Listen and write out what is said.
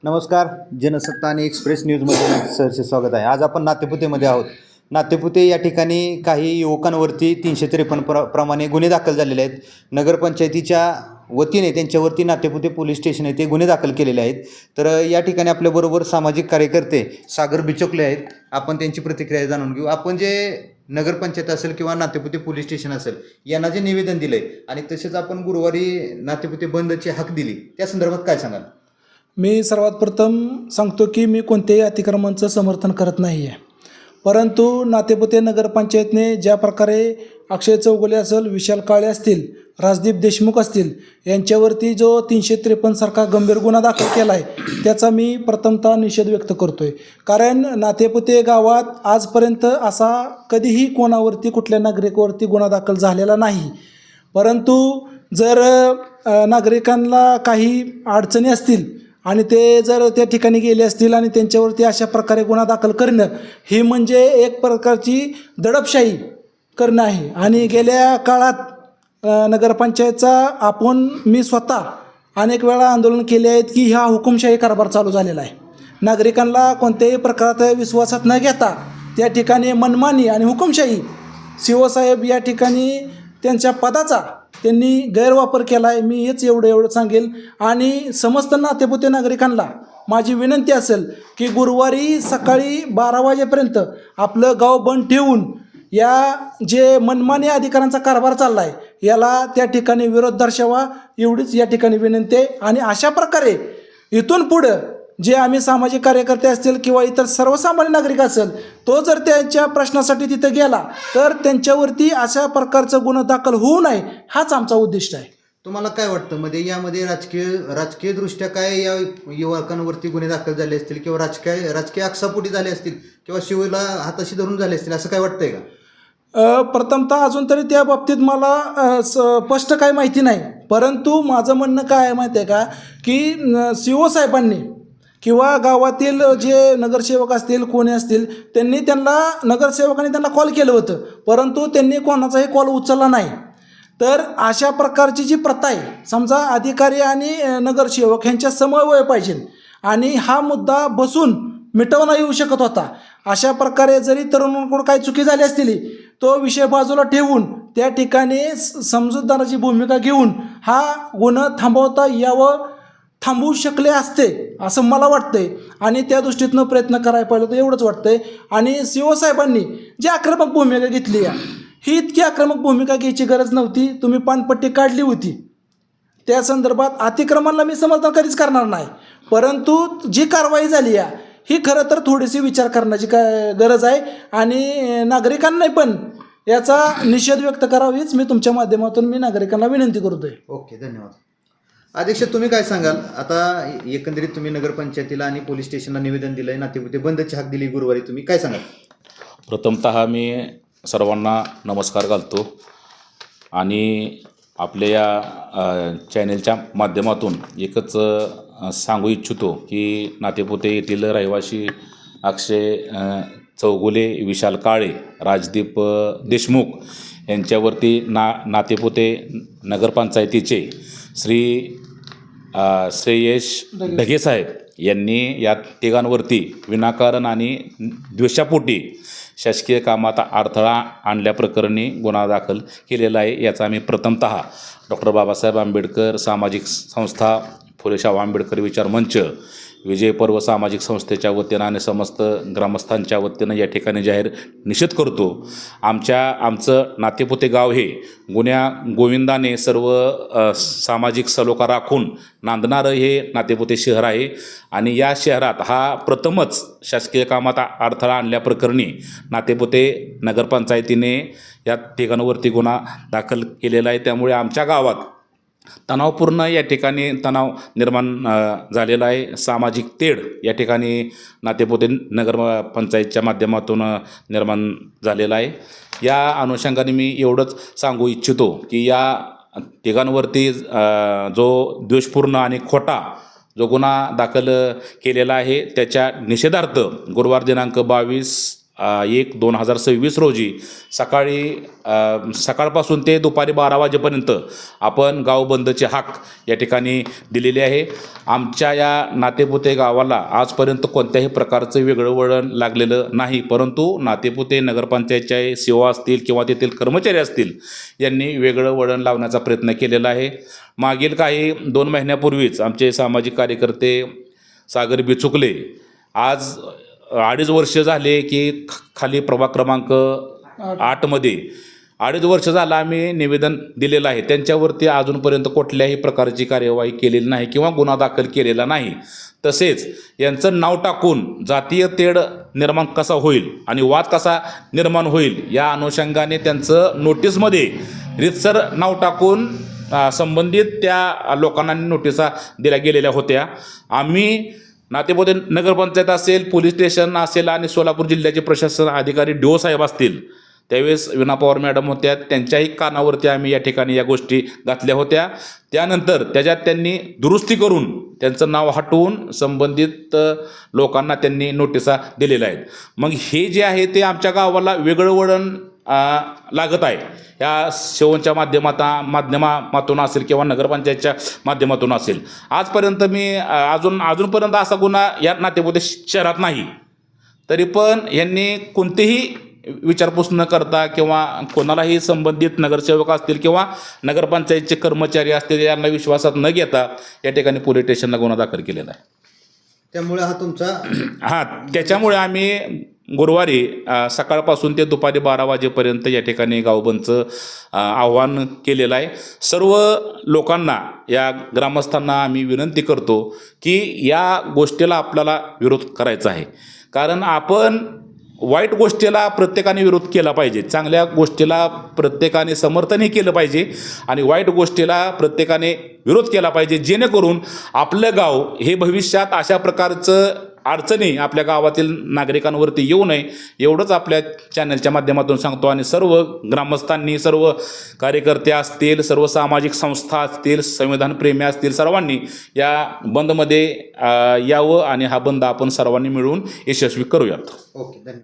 नमस्कार. जनसत्ता आणि एक्सप्रेस न्यूजमध्ये सरचे स्वागत आहे. आज आपण नातेपुतेमध्ये आहोत. नातेपुते या ठिकाणी काही युवकांवरती 353 प्रमाणे गुन्हे दाखल झालेले आहेत. नगरपंचायतीच्या वतीने त्यांच्यावरती नातेपुते पोलीस स्टेशन येथे गुन्हे दाखल केलेले आहेत. तर या ठिकाणी आपल्याबरोबर सामाजिक कार्यकर्ते सागर बिचोकले आहेत. आपण त्यांची प्रतिक्रिया जाणून घेऊ. आपण जे नगरपंचायत असेल किंवा नातेपुते पोलीस स्टेशन असेल यांना जे निवेदन दिलं आहे आणि तसेच आपण गुरुवारी नातेपुते बंदची हाक दिली, त्या संदर्भात काय सांगाल? मी सर्वात प्रथम सांगतो की मी कोणत्याही अतिक्रमणाचं समर्थन करत नाही आहे. परंतु नातेपुते नगरपंचायतने ज्या प्रकारे अक्षय चौगुले असेल, विशाल काळे असतील, राजदीप देशमुख असतील यांच्यावरती जो 353 सारखा गंभीर गुन्हा दाखल केला आहे त्याचा मी प्रथमतः निषेध व्यक्त करतो आहे. कारण नातेपुते गावात आजपर्यंत असा कधीही कोणावरती कुठल्या नागरिकावरती गुन्हा दाखल झालेला नाही. परंतु जर नागरिकांना काही अडचणी असतील आणि ते जर त्या ठिकाणी गेले असतील आणि त्यांच्यावरती अशा प्रकारे गुन्हा दाखल करणं ही म्हणजे एक प्रकारची दडपशाही करणं आहे. आणि गेल्या काळात नगरपंचायतचा मी स्वतः अनेक वेळा आंदोलन केले आहेत की हा हुकुमशाही कारभार चालू झालेला आहे. नागरिकांना कोणत्याही प्रकारात विश्वासात न घेता त्या ठिकाणी मनमानी आणि हुकुमशाही शिवसाहेब या ठिकाणी त्यांच्या पदाचा त्यांनी गैरवापर केला आहे. मी हेच एवढं सांगेल. आणि समस्त नातेपुते नागरिकांना माझी विनंती असेल की गुरुवारी सकाळी 12 वाजेपर्यंत आपलं गाव बंद ठेवून या जे मनमानी अधिकारांचा कारभार चालला आहे याला त्या ठिकाणी विरोध दर्शवा, एवढीच या ठिकाणी विनंती आहे. आणि अशा प्रकारे इथून पुढं जे आम्ही सामाजिक कार्यकर्ते असतील किंवा इतर सर्वसामान्य नागरिक असेल तो जर त्यांच्या प्रश्नासाठी तिथं गेला तर त्यांच्यावरती अशा प्रकारचं गुन्हा दाखल होऊ नये हाच आमचा उद्दिष्ट आहे. तुम्हाला काय वाटतं यामध्ये राजकीय दृष्ट्या काय या युवकांवरती गुन्हे दाखल झाले असतील किंवा राजकीय आक्षेपोटी झाले असतील किंवा शिवेला हाताशी धरून झाले असतील असं काय वाटतंय का? प्रथमतः अजून तरी त्या बाबतीत मला स्पष्ट काही माहिती नाही. परंतु माझं म्हणणं काय आहे माहिती आहे का की सीओ साहेबांनी किंवा गावातील जे नगरसेवक असतील कोणी असतील नगरसेवकांनी त्यांना कॉल केलं होतं, परंतु त्यांनी कोणाचाही कॉल उचलला नाही. तर अशा प्रकारची जी प्रथा आहे, समजा अधिकारी आणि नगरसेवक यांच्या समन्वय पाहिजे आणि हा मुद्दा बसून मिटवता येऊ शकत होता. अशा प्रकारे जरी तरुणांकडून काही चुकी झाली असतील तो विषय बाजूला ठेवून त्या ठिकाणी समजूतदाराची भूमिका घेऊन हा गुन्हा थांबवू शकले असते असं मला वाटतंय. आणि त्या दृष्टीतनं प्रयत्न करायला पाहिजे तर एवढंच वाटतंय. आणि सीओ साहेबांनी जी आक्रमक भूमिका घेतली ही इतकी आक्रमक भूमिका घ्यायची गरज नव्हती. तुम्ही पानपट्टी काढली होती त्या संदर्भात अतिक्रमणाला मी समर्थन कधीच करणार नाही. परंतु जी कारवाई झाली ही खरं तर थोडीशी विचार करण्याची गरज आहे आणि नागरिकांनी पण याचा निषेध व्यक्त करावा हीच मी तुमच्या माध्यमातून नागरिकांना विनंती करतोय. ओके, धन्यवाद. अध्यक्ष, तुम्ही काय सांगाल? आता एकंदरीत तुम्ही नगरपंचायतीला आणि पोलीस स्टेशनला निवेदन दिलं आहे, नातेपुते बंदची हाक दिली गुरुवारी, तुम्ही काय सांगाल? प्रथमतः मी सर्वांना नमस्कार घालतो आणि आपल्या या चॅनेलच्या माध्यमातून एकच सांगू इच्छितो की नातेपुते येथील रहिवासी अक्षय चौगुले, विशाल काळे, राजदीप देशमुख यांच्यावरती नातेपुते नगरपंचायतीचे श्रेयश ढगेसाहेब यांनी या तिघांवरती विनाकारण आणि द्वेषापोटी शासकीय कामात अडथळा आणल्याप्रकरणी गुन्हा दाखल केलेला आहे. याचा आम्ही प्रथमतः डॉक्टर बाबासाहेब आंबेडकर सामाजिक संस्था, फुले शाहू आंबेडकर विचार मंच, विजय पर्व सामाजिक संस्थेच्या वतीनं आणि समस्त ग्रामस्थांच्या वतीनं या ठिकाणी जाहीर निषेध करतो. आमचं नातेपुते गाव हे गोविंदाने सर्व सामाजिक सलोखा राखून नांदणारं हे नातेपुते शहर आहे आणि या शहरात हा प्रथमच शासकीय कामात अडथळा आणल्याप्रकरणी नातेपुते नगरपंचायतीने या ठिकाणावरती गुन्हा दाखल केलेला आहे. त्यामुळे आमच्या गावात तणावपूर्ण या ठिकाणी तणाव निर्माण झालेला आहे. सामाजिक तेढ या ठिकाणी नातेपुते नगरपंचायतच्या माध्यमातून निर्माण झालेला आहे. या अनुषंगाने मी एवढंच सांगू इच्छितो की या तिघांवरती जो द्वेषपूर्ण आणि खोटा जो गुन्हा दाखल केलेला आहे त्याच्या निषेधार्थ गुरुवार दिनांक 22 1/2026 रोजी सकाळपासून ते दुपारी 12 वाजेपर्यंत आपण गाव बंदचे हाक या ठिकाणी दिलेले आहे. आमच्या या नातेपुते गावाला आजपर्यंत कोणत्याही प्रकारचं वेगळं वळण लागलेलं नाही, परंतु नातेपुते नगरपंचायतच्या सेवा असतील किंवा तेथील कर्मचारी असतील यांनी वेगळं वळण लावण्याचा प्रयत्न केलेला आहे. मागील काही 2 महिन्यापूर्वीच आमचे सामाजिक कार्यकर्ते सागर बिचुकले आज 2.5 वर्ष झाले की खाली प्रभाग क्रमांक 8मध्ये 2.5 वर्ष झालं आम्ही निवेदन दिलेलं आहे. त्यांच्यावरती अजूनपर्यंत कुठल्याही प्रकारची कार्यवाही केलेली नाही किंवा गुन्हा दाखल केलेला नाही. तसेच यांचं नाव टाकून जातीय तेढ निर्माण कसा होईल आणि वाद कसा निर्माण होईल या अनुषंगाने त्यांचं नोटीसमध्ये रीतसर नाव टाकून संबंधित त्या लोकांना नोटिसा दिल्या गेलेल्या होत्या. आम्ही नातेपुते नगरपंचायत असेल, पोलीस स्टेशन असेल आणि सोलापूर जिल्ह्याचे प्रशासन अधिकारी DO साहेब असतील, त्यावेळेस विना पवार मॅडम होत्या, त्यांच्याही कानावरती आम्ही या ठिकाणी या गोष्टी घातल्या होत्या. त्यानंतर त्याच्यात त्यांनी दुरुस्ती करून त्यांचं नाव हटवून संबंधित लोकांना त्यांनी नोटिसा दिलेल्या आहेत. मग हे जे आहे ते आमच्या गावाला वेगळं वळण लागत आहे. या सेवांच्या माध्यमातून असेल किंवा नगरपंचायतच्या माध्यमातून असेल. आजपर्यंत मी अजूनपर्यंत असा गुन्हा या नातेपुते शहरात नाही, तरी पण यांनी कोणतेही विचारपूस न करता किंवा कोणालाही संबंधित नगरसेवक असतील किंवा नगरपंचायतचे कर्मचारी असतील यांना विश्वासात न घेता या ठिकाणी पोलीस स्टेशनला गुन्हा दाखल केलेला आहे. त्यामुळे हा तुमचा त्याच्यामुळे आम्ही गुरुवारी सकाळपासून ते दुपारी 12 वाजेपर्यंत या ठिकाणी गावबंदचं आव्हान केलेलं आहे. सर्व लोकांना, या ग्रामस्थांना आम्ही विनंती करतो की या गोष्टीला आपल्याला विरोध करायचा आहे. कारण आपण वाईट गोष्टीला प्रत्येकाने विरोध केला पाहिजे, चांगल्या गोष्टीला प्रत्येकाने समर्थनही केलं पाहिजे आणि वाईट गोष्टीला प्रत्येकाने विरोध केला पाहिजे, जेणेकरून आपलं गाव हे भविष्यात अशा प्रकारचं अडचणी आपल्या गावातील नागरिकांवरती येऊ नये एवढंच आपल्या चॅनलच्या माध्यमातून सांगतो. आणि सर्व ग्रामस्थांनी, सर्व कार्यकर्ते असतील, सर्व सामाजिक संस्था असतील, संविधानप्रेमी असतील, सर्वांनी या बंदमध्ये यावं आणि हा बंद आपण सर्वांनी मिळून यशस्वी करूयात. ओके, धन्यवाद.